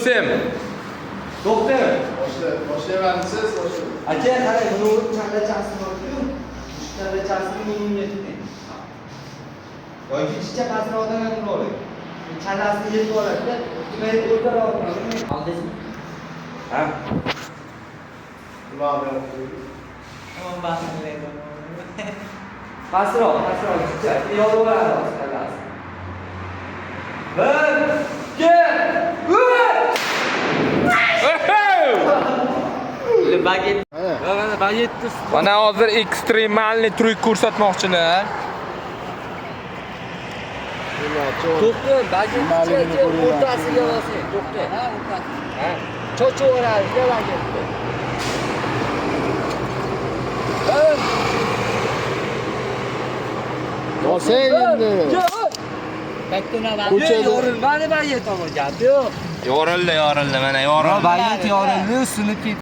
Sim. Doktor. Boshlayapsiz, Aka, qarang, buni challachasi bor-ku. Challachasini minimum yetdi. Yoki chichaqasini odamga qilib oling. Challasini yetib oladi-da, ustma o'rtaroq oladi. Oldingizmi? Ha. Tamam bahslaydi. Pastroq, chicha. Yoruladi challasi. 1, 2, 3. Baget. Mana bagetni Mana hozir ekstremalniy tryuk ko'rsatmoqchilar. To'xta, bagetni o'rtasiga olsin. To'xta. Ha, o'rtasi. Ha. Cho'cho'radi, bagetni. Bosing endi. Baktuna Yorilmadi baget olgan. Yo'q. Yorildi, mana yorildi. Baget yorildi, sinib ketdi.